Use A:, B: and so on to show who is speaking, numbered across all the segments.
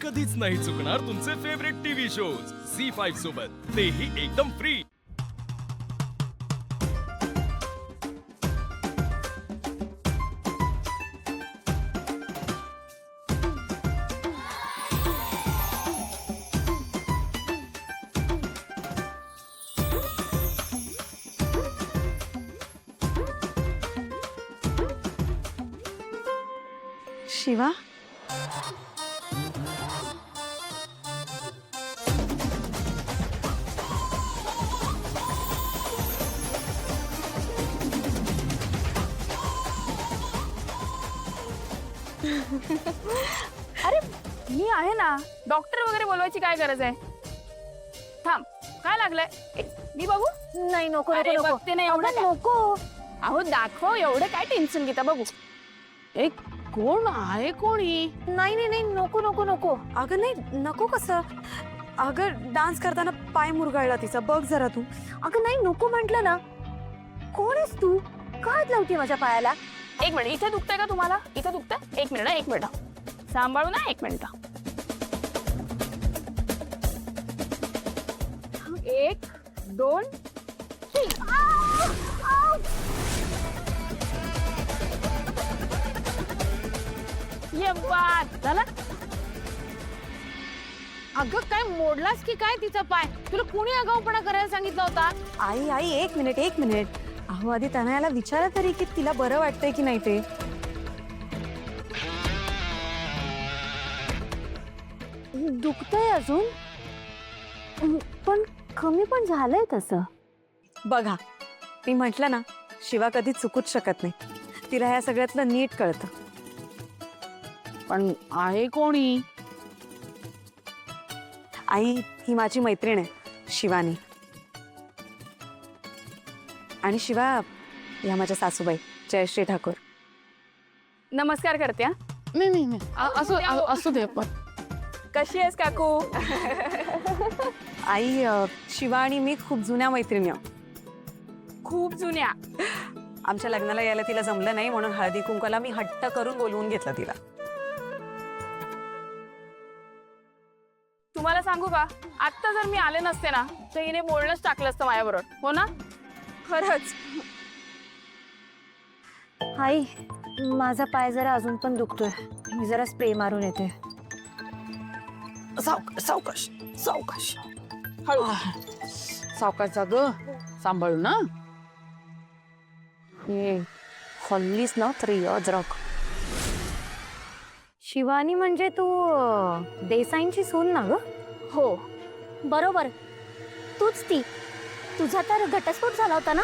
A: कधीच नाही चुकणार तुमचे फेवरेट टीव्ही शोज झी5 सोबत, तेही एकदम फ्री।
B: शिवा,
C: अरे मी आहे ना, डॉक्टर वगैरे बोलवायची काय गरज आहे? थांब, काय लागलंय? मी बघू?
D: नाही नको
C: अरे
D: नको
C: बघते ना, एवढं
D: अगं,
C: काय?
D: नको
C: अहो दाखव, एवढं काय टेन्शन घेता? बघू.
E: एक कोण आहे कोणी?
D: नाही नाही नाही नको नको नको
B: अगं नाही नको कसं? अगं डान्स करताना पाय मुरगाळला तिचा, बघ जरा तू।
D: अगं नाही नको म्हंटल ना। कोण आहेस तू? का हात लावते माझ्या पायाला?
C: एक मिनिट, इथे दुखतंय का तुम्हाला? इथे दुखतंय? एक मिनिट, एक मिनिट, सांभाळू ना, एक मिनिट। 1 2 3 ये बात झाला।
E: अगं काय मोडलास की काय तिचा पाय? तुला कोणी आगाऊपणा करायला सांगितलं होता?
B: आई आई एक मिनिट। अहो आधी तनयाला विचारा तरी की तिला बरं वाटतंय की नाही ते।
D: दुखतंय अजून, पण कमी पण झालंय तसं।
B: बघा, ती म्हटलं ना, शिवा कधी चुकूच शकत नाही, तिला ह्या सगळ्यातलं नीट कळतं।
E: पण आहे कोणी?
B: आई ही माझी मैत्रीण आहे शिवानी, आणि शिवा या माझ्या सासूबाई जयश्री ठाकूर।
C: नमस्कार करते हा।
E: नाही असू दे पण
C: कशी आहेस काकू?
B: आई शिवा आणि मी खूप जुन्या मैत्रिणी आहोत।
C: खूप जुन्या।
B: आमच्या लग्नाला यायला तिला जमलं नाही, म्हणून हळदी कुंकाला मी हट्ट करून बोलवून घेतलं तिला।
C: तुम्हाला सांगू का, आता जर मी आले नसते ना, तर हिने बोलणंच टाकलं असतं माझ्याबरोबर, हो ना? खरंच।
D: आई माझा पाय जरा अजून पण दुखतोय, मी जरा स्प्रे मारून येते।
E: सावकाश
C: हळू।
E: सावकाश जा ग, सांभाळू ना।
D: हल्लीच ना तरी अजरक। शिवानी म्हणजे तू देसाईंची सून ना ग?
C: हो
D: बरोबर, तूच ती। तुझा तर घटस्फोट झाला होता ना?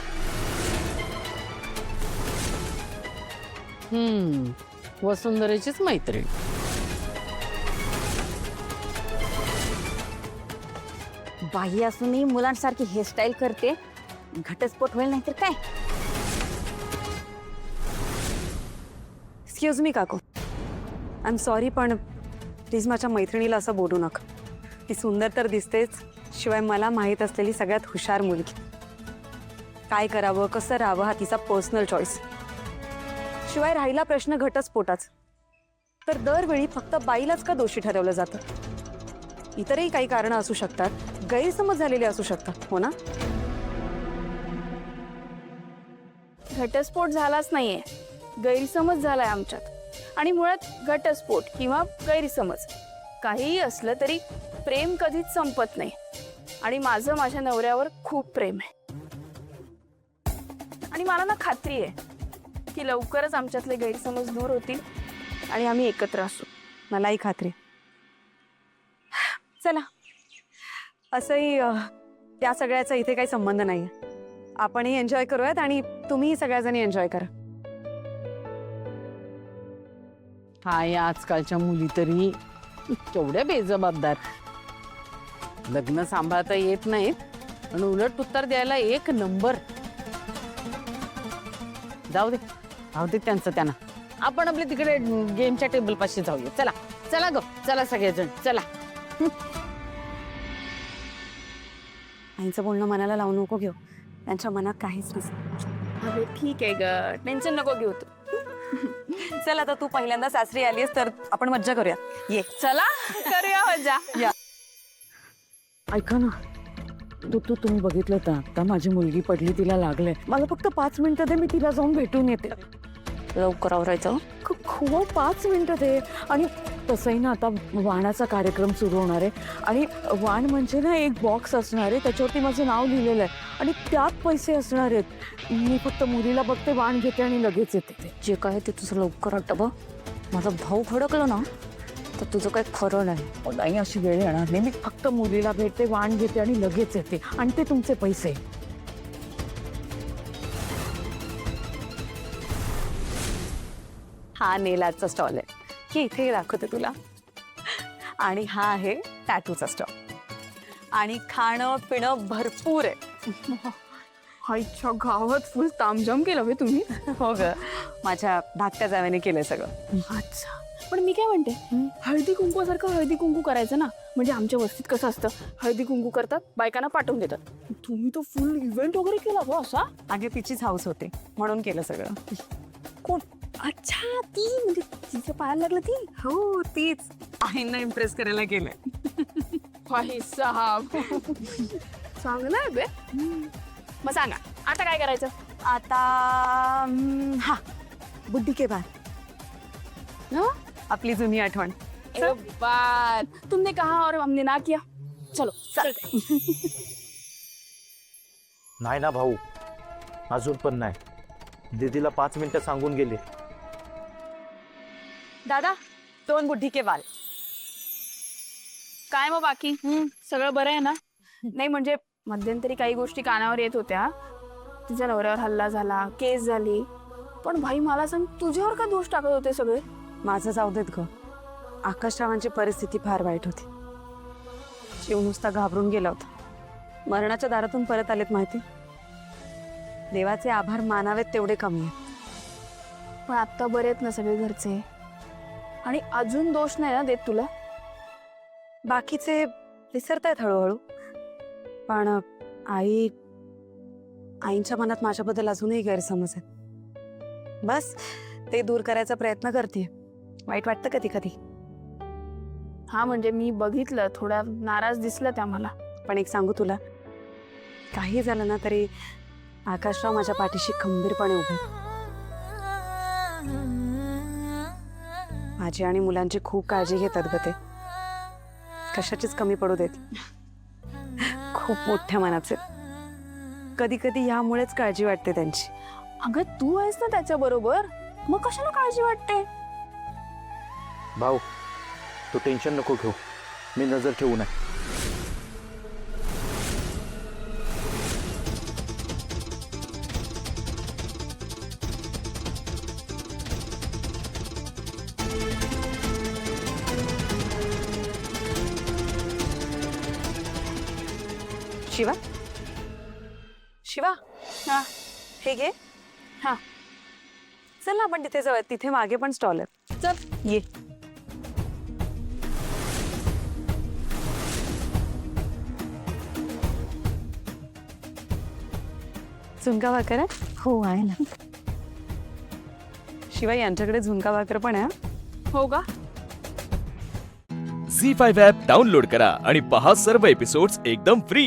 E: वसुंधरेचीच मैत्रीण।
D: बाई असूनही मुलांसारखी हेअरस्टाईल करते, घटस्फोट होईल नाही तर काय?
B: एक्सक्यूज मी काकू, आय एम सॉरी, पण प्लीज माझ्या मैत्रिणीला असं बोलू नका। ती सुंदर तर दिसतेच, शिवाय मला माहीत असलेली सगळ्यात हुशार मुलगी। काय करावं कसं राहावं हा तिचा पर्सनल चॉईस। शिवाय राहिला प्रश्न घटस्फोटाच, तर दरवेळी फक्त बाईलाच का दोषी ठरवलं जातं? इतरही काही कारणं असू शकतात, गैरसमज झालेले असू शकतात, हो ना?
C: घटस्फोट झालाच नाहीये, गैरसमज झालाय आमच्यात। आणि मुळात घटस्फोट किंवा गैरसमज काहीही असलं तरी प्रेम कधीच संपत नाही, आणि माझं माझ्या नवऱ्यावर खूप प्रेम आहे। आणि मला ना खात्री आहे की लवकरच आमच्यातले गैरसमज दूर होतील आणि आम्ही एकत्र असू।
B: मलाही खात्री। चला, असंही त्या सगळ्याचा इथे काही संबंध नाही। आपणही एन्जॉय करूयात आणि तुम्ही सगळ्याजणी एन्जॉय करा।
E: हाय, आजकालच्या मुली तरी केवढ्या बेजबाबदार। लग्न सांभाळता येत नाहीत आणि उलट उत्तर द्यायला एक नंबर। जाऊ दे त्यांचं त्यांना, आपण आपले तिकडे गेमच्या टेबल पाशी जाऊया। चला चला ग, चला सगळेजण चला।
B: आईचं बोलणं मनाला लावू नको घेऊ, त्यांच्या मनात काहीच नसेल।
C: अरे ठीक आहे ग, टेन्शन नको घेऊ तू।
B: चल आता तू पहिल्यांदा सासरी आलीस तर आपण मज्जा करूया. ये.
C: चला करूया मजा.
E: ऐका ना, तुम्ही बघितलं तर आता माझी मुलगी पडली, तिला लागलंय. मला फक्त 5 मिनिटं दे, मी तिला जाऊन भेटून येते.
B: लवकर आवरायचं.
E: खूप 5 मिनिटं दे. आणि तसंही ना आता वाणाचा कार्यक्रम सुरू होणार आहे आणि वाण म्हणजे ना एक बॉक्स असणार आहे, त्याच्यावरती माझं नाव लिहिलेलं आहे आणि त्यात पैसे असणार आहेत. मी फक्त मुलीला बघते, वाण घेते आणि लगेच येते.
B: जे काय ते तुझं लवकर वाटतं बघ. माझा भाऊ फडकलो ना तर तुझं काही खरं नाही.
E: नाही, अशी वेळ येणार नाही. मी फक्त मुलीला भेटते, वाण घेते आणि लगेच येते आणि ते तुमचे पैसे.
B: हा नेल आर्टचा स्टॉल आहे की इथे दाखवते तुला. आणि हा आहे टॅटूचा स्टॉल. आणि खाणं पिणं भरपूर आहे.
C: आईच्या गावात फुल तामझाम केलं बे तुम्ही.
B: हो ग, माझ्या धाकट्या जाव्याने केलंय सगळं.
C: अच्छा, पण मी काय म्हणते, हळदी कुंकूसारखं हळदी कुंकू करायचं ना. म्हणजे आमच्या वस्तीत कसं असतं, हळदी कुंकू करतात, बायकांना पाठवून देतात. तुम्ही तो फुल इव्हेंट वगैरे केला हो असा.
B: अगे तिचीच हाऊस होते म्हणून केलं सगळं.
C: कोण? अच्छा, ती म्हणजे तिच्या पायाला लागलं ती.
B: हो तीच. आईंना इम्प्रेस करायला केलंय.
C: भाई साहब, चांगलं आहे बे. मग सांगा आता काय करायचं.
B: आता हा बुड्ढी के बाद आपली जुनी आठवण.
C: बात तुमने कहा और हमने ना किया. चलो चलते.
F: नाही ना भाऊ, अजून पण नाही. दीदीला 5 मिनिटं सांगून गेले.
B: दादा 2 बुड्ढी के बाल.
C: काय मग बाकी सगळं बरं आहे ना. नाही म्हणजे मध्यंतरी काही गोष्टी कानावर येत होत्या. तिच्या नवऱ्यावर हल्ला झाला, केस झाली. पण भाई मला सांग, तुझ्यावर का दोष टाकत होते सगळे.
B: माझं जाऊ देत ग. आकाशरावांची परिस्थिती फार वाईट होती. जीव नुसता घाबरून गेला होता. मरणाच्या दारातून परत आलेत माहिती. देवाचे आभार मानावेत तेवढे कमी आहेत.
C: पण आत्ता बरे आहेत ना सगळे घरचे. आणि अजून दोष नाही ना देत तुला.
B: बाकीचे विसरतायत हळूहळू. पण आईंच्या मनात माझ्याबद्दल अजूनही गैरसमज आहेत. बस ते दूर करायचा प्रयत्न करते. वाईट वाटतं कधी कधी.
C: हा म्हणजे मी बघितलं, थोडा नाराज दिसला त्या मला.
B: पण एक सांगू तुला, काही झालं ना तरी आकाशराव माझ्या पाठीशी खंबीरपणे उभे. माझी आणि मुलांची खूप काळजी घेतात ग ते. कशाचीच कमी पडू देत. खूप मोठ्या मनाचे. कधी कधी यामुळेच काळजी वाटते त्यांची.
C: अगं तू आहेस ना त्याच्या बरोबर, मग कशाला काळजी वाटते.
F: भाऊ, तू टेन्शन नको घेऊ, मी नजर ठेवू नये.
B: शिवा, शिवा,
C: हा
B: हे घे.
C: हा
B: चल ना आपण तिथे जाऊयात. तिथे मागे पण स्टॉल आहे. चल ये. झुणका भाकर आहे.
D: हो आहे ना.
B: शिवाय यांच्याकडे झुणका भाकर पण आहे.
C: हो का.
A: झी 5 ॲप डाउनलोड करा आणि पहा सर्व एपिसोड्स एकदम फ्री.